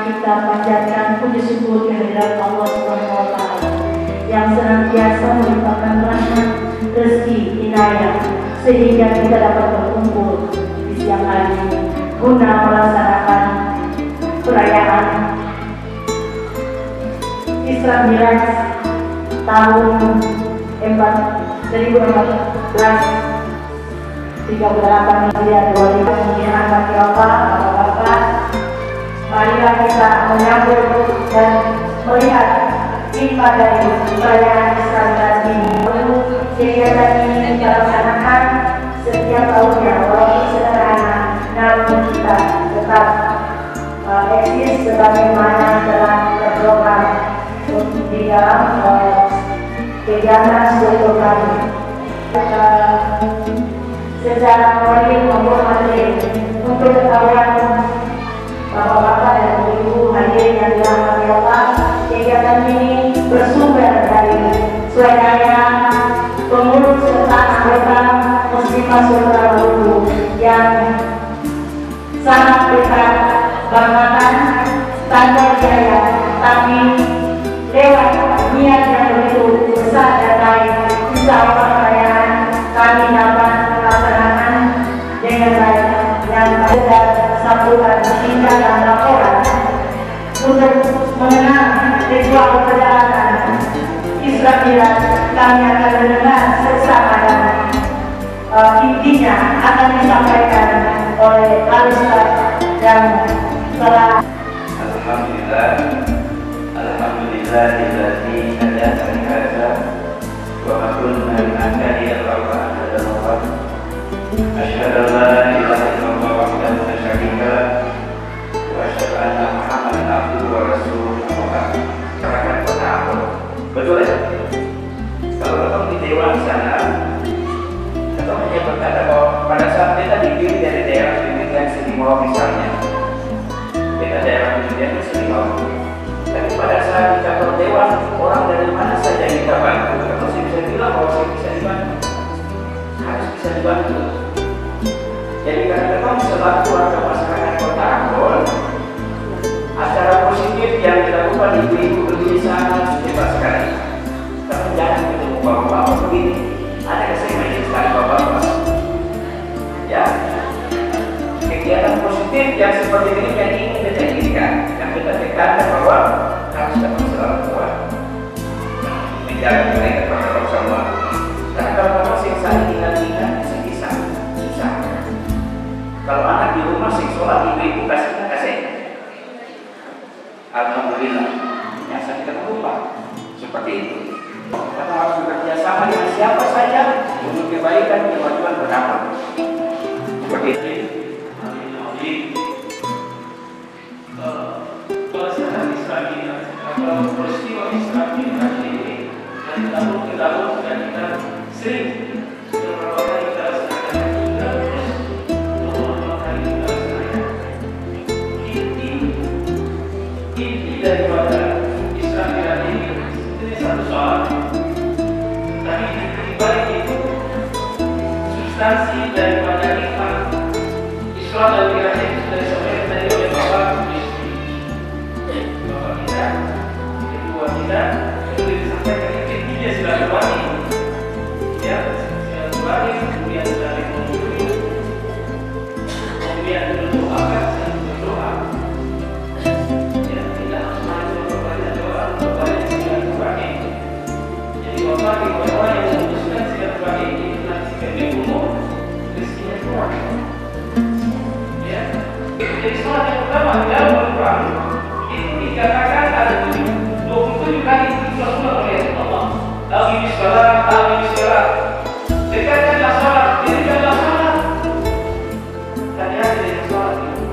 kita panjatkan puji syukur kehadirat Allah Subhanahu wa Ta'ala yang senantiasa melimpahkan rahmat, rezeki, inayah sehingga kita dapat berkumpul di siang hari ini guna melaksanakan perayaan Isra Miraj tahun 1438 Hijriah 2009. Bagi Bapak-bapak, marilah kita menyambut dan melihat ibadah dari perayaan Isra Miraj ini. Kegiatan ini kita laksanakan setiap tahunnya, walaupun sederhana, namun kita tetap eksis sebagaimana telah terprogram di dalam kegiatan seluruh kami. Secara moral maupun materi, untuk ketahuan bapak-bapak dan ibu hadirin yang dirahmati Allah, kegiatan ini bersumber dari swadaya pengurus serta anggota Muslimah Sultan Bulu yang sangat kita banggakan standar jaya, tapi lewat niat yang begitu besar dan baik, insya Allah perayaan kami dapat melaksanakan dengan baik yang sudah sambutan hingga dan laporan untuk mengenang ritual perjalanan Isra Miraj. Kami akan mendengar seksama dan intinya akan disampaikan oleh Al-Ustaz yang telah. Alhamdulillahilladzi hadana li hadza wa ma kunna linahtadiya laula an hadana Allah. Asyhadu an la ilaha illallah wahdahu la syarika lah wa asyhadu anna Muhammadan abduhu wa rasuluh. Masyarakat Kota Ambon. Betul ya? Kalau ketemu di Dewan sana, ketemu dia berkata bahwa pada saat kita dipilih dari daerah pemilihan Sedimau misalnya, kita daerah pemilihan Sedimau. Tapi pada saat di kantor dewan, orang dari mana saja yang kita bantu, atau saya bisa bilang bahwa saya bisa dibantu, harus bisa dibantu. Jadi karena memang selaku warga masyarakat Kota Ambon, acara positif yang dilakukan ibu-ibu berdiri sangat hebat sekali. Tapi jangan ketemu bapak-bapak begini, ada kesempatan sekali bapak-bapak. Ya, kegiatan positif yang seperti ini yang ingin kita inginkan, yang kita tekankan bahwa harus dapat selalu kuat menjaga mereka protokol semua. Karena kalau masih saling ingat-ingat bisa. Kalau anak di rumah sing sholat ibu kasih. Alhamdulillah, biasa kita lupa seperti itu. Kita harus bekerja sama dengan siapa saja untuk kebaikan kemajuan bersama. Seperti itu. Peristiwa Isra Miraj ini dari tahun ke tahun dan kita sering beberapa kali kita laksanakan juga terus beberapa kali kita laksanakan. Inti daripada Isra Miraj ini satu soal, tapi di balik itu substansi daripada nikmat Isra dan Miraj itu sudah disampaikan tadi oleh Bapak kita. Kita sudah disampaikan intinya silaturahmi, ya silaturahmi, kemudian saling mengunjungi, kemudian berdoakan dan berdoa. Ya tidak harus main banyak doa, banyak silaturahmi. Jadi bapak orang yang memutuskan silaturahmi ini nanti kami umum rezekinya kurang. Ya, jadi sholat yang pertama dalam Al-Quran itu dikatakan ada 27 kali Rasulullah oleh Allah. Aqimis shalah, dekatkanlah salat, dirikanlah salat. Hati-hati dengan salat itu.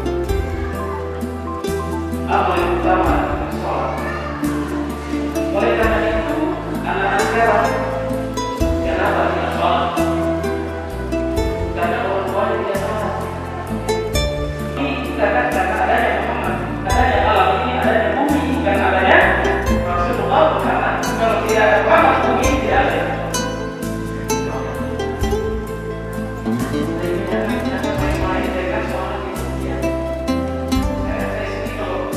Amal yang utama salat. Oleh karena itu, anak-anak sekarang kenapa tidak salat? Karena orang tuanya tidak salat. Ini kita kan karena adanya Muhammad, adanya alam ini, adanya bumi, karena adanya Rasulullah. Karena kalau tidak ada Muhammad, bumi tidak ada. Jangan main-main dengan soal itu. Saya sendiri kalau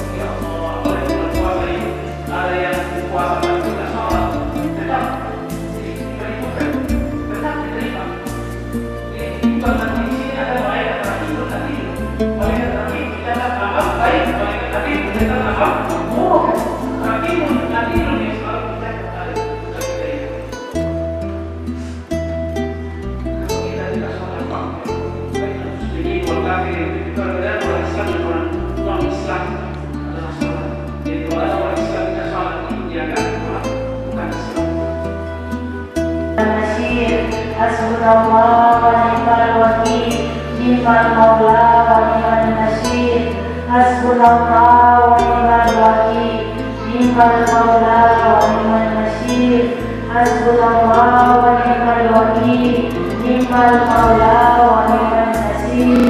apa? Murah. Tapi nanti Indonesia selalu kita kembali kita ini. Kalau kita tidak sholat waktu, baik muslimin wal kafirin, perbedaan orang Islam dan orang non Islam adalah sholat. Jadi kalau ada orang Islam tidak sholat, dia akan bukan Islam. Hasbunallah wa ni'mal wakil, ni'mal maula wa ni'mal nasir. Hasbunallah wa ni'mal wakil, ni'mal maula wa ni'mal nasir. Hasbunallah wa ni'mal wakil, ni'mal maula wa ni'mal nasir.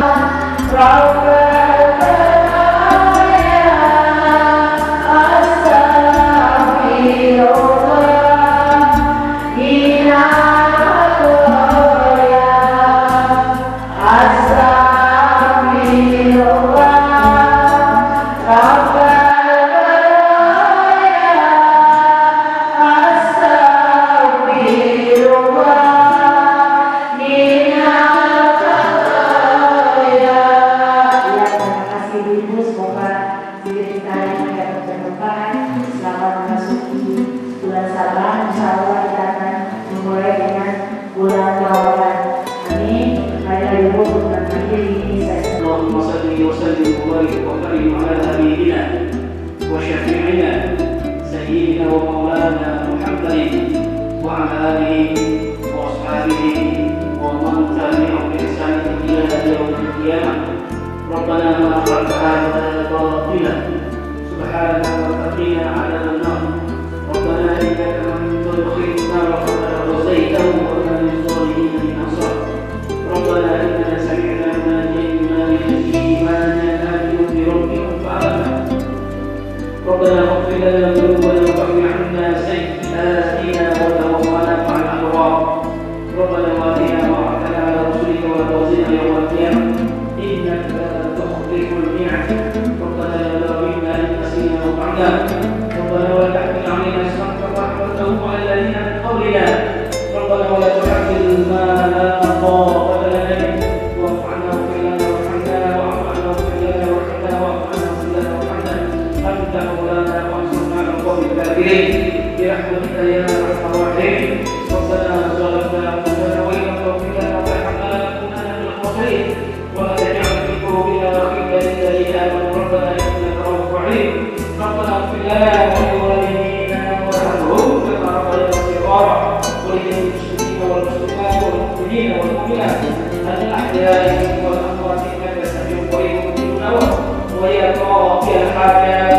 اللهم صل وسلم وبارك وكرم على حبيبنا وشفيعنا سيدنا ومولانا محمد وعلى اله واصحابه ومن تبعهم باحسان الى يوم القيامه. ربنا ما خلقت هذا باطلا سبحانك وقنا عذاب النار. ربنا انك من تدخل النار فقد خزيته وما للظالمين من انصار. ربنا اننا سمعنا مناديا ينادي ايمانا امنوا بربكم فامنا. ربنا اغفر لنا ذنوبنا وكفر عنا سيئاتنا وتوفنا مع الابرار. ربنا واتنا ما وعدتنا على رسلك ولا تخزنا يوم القيامه انك لا تخلف الميعاد. ربنا لا تحرمنا ان نسينا وطعنا. ربنا ولا تحمل علينا اسرا كما حملته على الذين من قبلنا. ربنا ولا تحمل ما لا طاقه لنا به. واعف عنا واغفر لنا وارحمنا. واعف عنا واغفر لنا وارحمنا. واعف عنا واغفر لنا وارحمنا. انت مولانا وانصرنا على القوم الكافرين برحمتك يا ارحم الراحمين. ربنا ظلمنا انفسنا وان لم تغفر لنا وترحمنا لنكونن من الخاسرين. ولا تجعل في قلوبنا غلا للذين امنوا ربنا انك رؤوف رحيم. ربنا اغفر لنا ولوالدينا وارحمهم كما ربنا صغارا. وللمسلمين والمسلمات والمؤمنين والمؤمنات الاحياء والاموات انك سميع قريب مجيب الدعوات ويا قاضي الحاجات